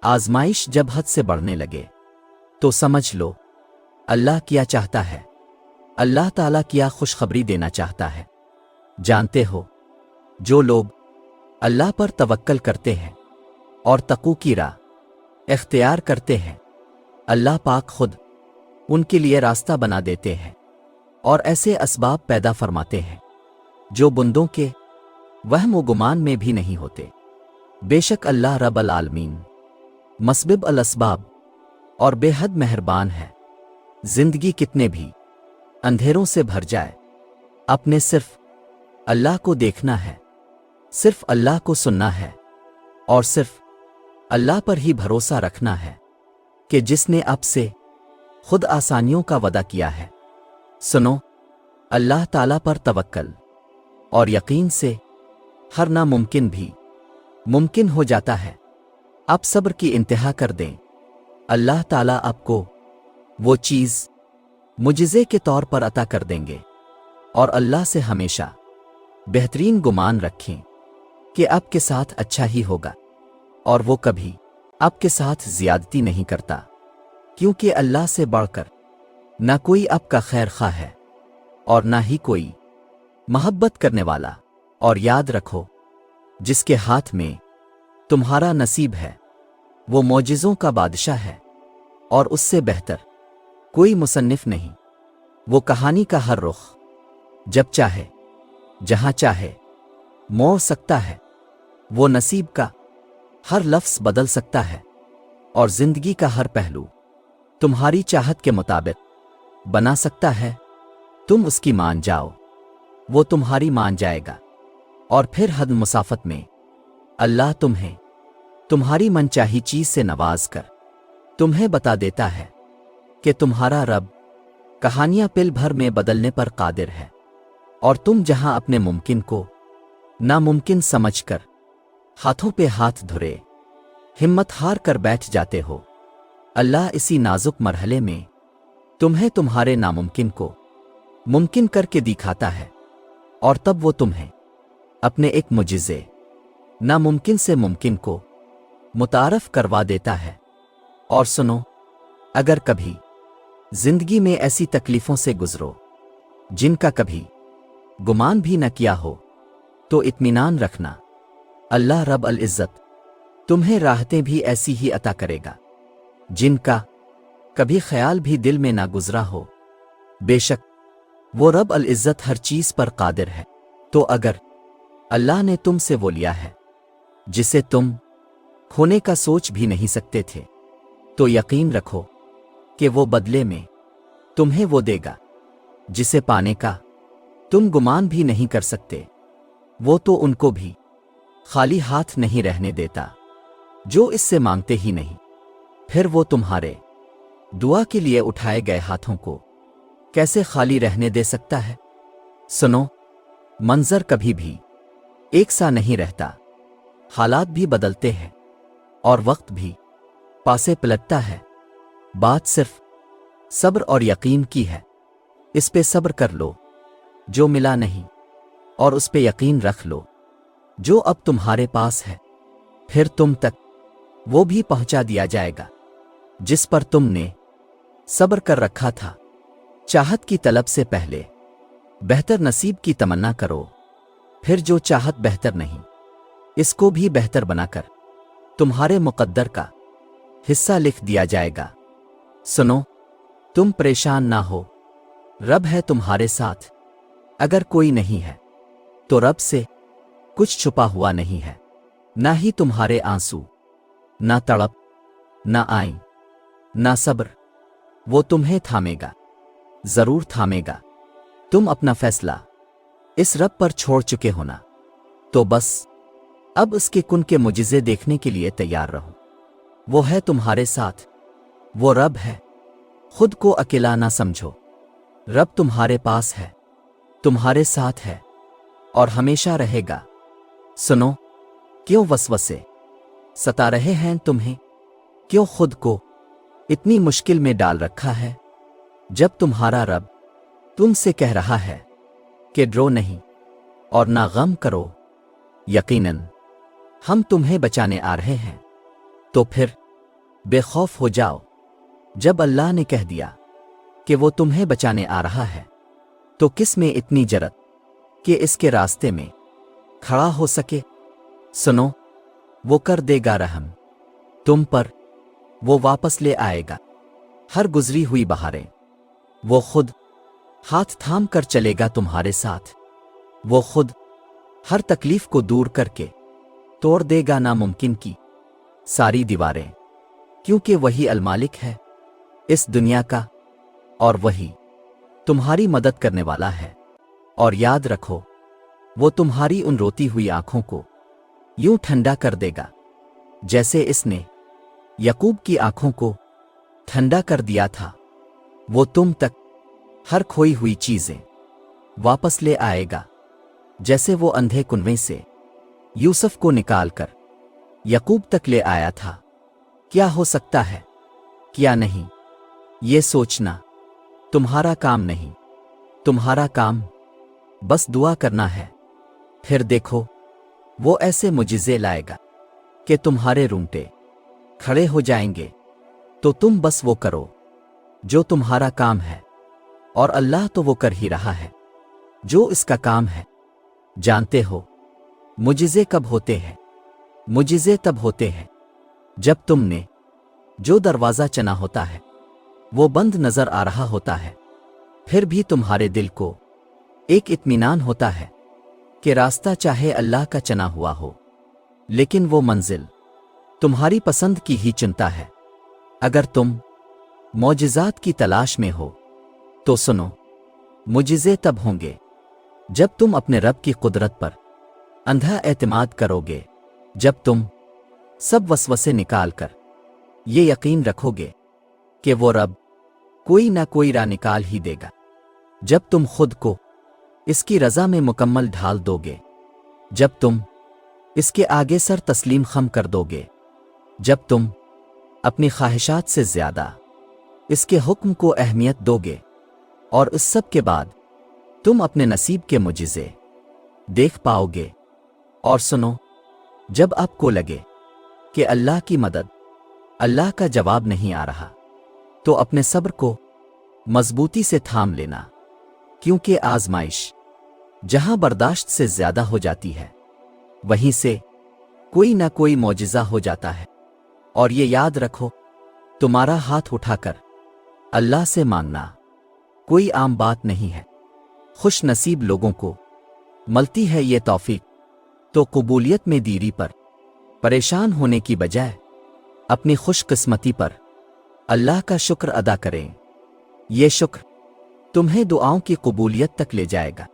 आजमाइश जब हद से बढ़ने लगे तो समझ लो अल्लाह क्या चाहता है। अल्लाह ताला क्या खुशखबरी देना चाहता है। जानते हो, जो लोग अल्लाह पर तवक्कल करते हैं और तक़ू की राह इख्तियार करते हैं, अल्लाह पाक खुद उनके लिए रास्ता बना देते हैं और ऐसे असबाब पैदा फरमाते हैं जो बंदों के वहम व गुमान में भी नहीं होते। बेशक अल्लाह रब्बुल आलमीन मस्बिब अल असबाब और बेहद मेहरबान है। जिंदगी कितने भी अंधेरों से भर जाए, अपने सिर्फ अल्लाह को देखना है, सिर्फ अल्लाह को सुनना है और सिर्फ अल्लाह पर ही भरोसा रखना है कि जिसने अब से खुद आसानियों का वादा किया है। सुनो, अल्लाह ताला पर तवक्कल और यकीन से हर नामुमकिन भी मुमकिन हो जाता है। आप सब्र की इंतहा कर दें, अल्लाह ताला आपको वो चीज़ मुजिज़े के तौर पर अता कर देंगे। और अल्लाह से हमेशा बेहतरीन गुमान रखें कि आपके साथ अच्छा ही होगा और वो कभी आपके साथ ज़्यादती नहीं करता, क्योंकि अल्लाह से बढ़कर ना कोई आपका खैर खा है और ना ही कोई मोहब्बत करने वाला। और याद रखो, जिसके हाथ में तुम्हारा नसीब है वो मौजिज़ों का बादशाह है और उससे बेहतर कोई मुसन्निफ नहीं। वो कहानी का हर रुख जब चाहे जहां चाहे मोड़ सकता है। वो नसीब का हर लफ्ज़ बदल सकता है और जिंदगी का हर पहलू तुम्हारी चाहत के मुताबिक बना सकता है। तुम उसकी मान जाओ, वो तुम्हारी मान जाएगा और फिर हद मुसाफत में अल्लाह तुम्हें तुम्हारी मनचाही चीज से नवाज कर तुम्हें बता देता है कि तुम्हारा रब कहानियां पिल भर में बदलने पर कादिर है। और तुम जहां अपने मुमकिन को नामुमकिन समझकर हाथों पे हाथ धरे हिम्मत हार कर बैठ जाते हो, अल्लाह इसी नाजुक मरहले में तुम्हें तुम्हारे नामुमकिन को मुमकिन करके दिखाता है और तब वो तुम्हें अपने एक मुजिज़े नामुमकिन से मुमकिन को मुतारफ करवा देता है। और सुनो, अगर कभी जिंदगी में ऐसी तकलीफों से गुजरो जिनका कभी गुमान भी न किया हो, तो इत्मीनान रखना, अल्लाह रब्बुल इज़्ज़त तुम्हें राहतें भी ऐसी ही अता करेगा जिनका कभी ख्याल भी दिल में ना गुजरा हो। बेशक वो रब्बुल इज़्ज़त हर चीज पर कादिर है। तो अगर अल्लाह ने तुमसे वो लिया है जिसे तुम खोने का सोच भी नहीं सकते थे, तो यकीन रखो कि वो बदले में तुम्हें वो देगा जिसे पाने का तुम गुमान भी नहीं कर सकते। वो तो उनको भी खाली हाथ नहीं रहने देता जो इससे मांगते ही नहीं। फिर वो तुम्हारे दुआ के लिए उठाए गए हाथों को कैसे खाली रहने दे सकता है। सुनो, मंजर कभी भी एक सा नहीं रहता, हालात भी बदलते हैं और वक्त भी पासे पलटता है। बात सिर्फ सब्र और यकीन की है। इस पे सब्र कर लो जो मिला नहीं, और उस पे यकीन रख लो जो अब तुम्हारे पास है। फिर तुम तक वो भी पहुंचा दिया जाएगा जिस पर तुमने सब्र कर रखा था। चाहत की तलब से पहले बेहतर नसीब की तमन्ना करो, फिर जो चाहत बेहतर नहीं इसको भी बेहतर बनाकर तुम्हारे मुकद्दर का हिस्सा लिख दिया जाएगा। सुनो, तुम परेशान ना हो, रब है तुम्हारे साथ। अगर कोई नहीं है तो रब से कुछ छुपा हुआ नहीं है। ना ही तुम्हारे आंसू, ना तड़प, ना आईं, ना सब्र, वो तुम्हें थामेगा, जरूर थामेगा। तुम अपना फैसला इस रब पर छोड़ चुके हो ना, तो बस अब उसके कुन के मुजिज़े देखने के लिए तैयार रहो। वो है तुम्हारे साथ, वो रब है। खुद को अकेला ना समझो, रब तुम्हारे पास है, तुम्हारे साथ है और हमेशा रहेगा। सुनो, क्यों वसवसे सता रहे हैं तुम्हें? क्यों खुद को इतनी मुश्किल में डाल रखा है, जब तुम्हारा रब तुमसे कह रहा है कि डरो नहीं और ना गम करो, यकीनन हम तुम्हें बचाने आ रहे हैं। तो फिर بے خوف ہو جاؤ جب اللہ نے کہہ دیا کہ وہ تمہیں بچانے آ رہا ہے، تو کس میں اتنی جرت کہ اس کے راستے میں کھڑا ہو سکے؟ سنو، وہ کر دے گا رحم تم پر، وہ واپس لے آئے گا ہر گزری ہوئی بہاریں، وہ خود ہاتھ تھام کر چلے گا تمہارے ساتھ، وہ خود ہر تکلیف کو دور کر کے توڑ دے گا ناممکن کی ساری دیواریں، کیونکہ وہی المالک ہے اس دنیا کا، اور وہی تمہاری مدد کرنے والا ہے۔ اور یاد رکھو، وہ تمہاری ان روتی ہوئی آنکھوں کو یوں ٹھنڈا کر دے گا جیسے اس نے یعقوب کی آنکھوں کو ٹھنڈا کر دیا تھا۔ وہ تم تک ہر کھوئی ہوئی چیزیں واپس لے آئے گا، جیسے وہ اندھے کنویں سے یوسف کو نکال کر یعقوب تک لے آیا تھا۔ کیا ہو سکتا ہے، کیا نہیں، یہ سوچنا تمہارا کام نہیں، تمہارا کام بس دعا کرنا ہے۔ پھر دیکھو، وہ ایسے معجزے لائے گا کہ تمہارے رونگٹے کھڑے ہو جائیں گے۔ تو تم بس وہ کرو جو تمہارا کام ہے، اور اللہ تو وہ کر ہی رہا ہے جو اس کا کام ہے۔ جانتے ہو معجزے کب ہوتے ہیں؟ معجزے تب ہوتے ہیں جب تم نے جو دروازہ چنا ہوتا ہے وہ بند نظر آ رہا ہوتا ہے، پھر بھی تمہارے دل کو ایک اطمینان ہوتا ہے کہ راستہ چاہے اللہ کا چنا ہوا ہو، لیکن وہ منزل تمہاری پسند کی ہی چنتا ہے۔ اگر تم معجزات کی تلاش میں ہو تو سنو، معجزے تب ہوں گے جب تم اپنے رب کی قدرت پر اندھا اعتماد کرو گے، جب تم سب وسوسے نکال کر یہ یقین رکھو گے کہ وہ رب کوئی نہ کوئی راہ نکال ہی دے گا، جب تم خود کو اس کی رضا میں مکمل ڈھال دو گے، جب تم اس کے آگے سر تسلیم خم کر دو گے، جب تم اپنی خواہشات سے زیادہ اس کے حکم کو اہمیت دو گے، اور اس سب کے بعد تم اپنے نصیب کے معجزے دیکھ پاؤ گے۔ اور سنو، جب آپ کو لگے کہ اللہ کی مدد، اللہ کا جواب نہیں آ رہا، تو اپنے صبر کو مضبوطی سے تھام لینا، کیونکہ آزمائش جہاں برداشت سے زیادہ ہو جاتی ہے وہیں سے کوئی نہ کوئی معجزہ ہو جاتا ہے۔ اور یہ یاد رکھو، تمہارا ہاتھ اٹھا کر اللہ سے مانگنا کوئی عام بات نہیں ہے۔ خوش نصیب لوگوں کو ملتی ہے یہ توفیق، تو قبولیت میں دیری پر پریشان ہونے کی بجائے اپنی خوش قسمتی پر اللہ کا شکر ادا کریں۔ یہ شکر تمہیں دعاؤں کی قبولیت تک لے جائے گا۔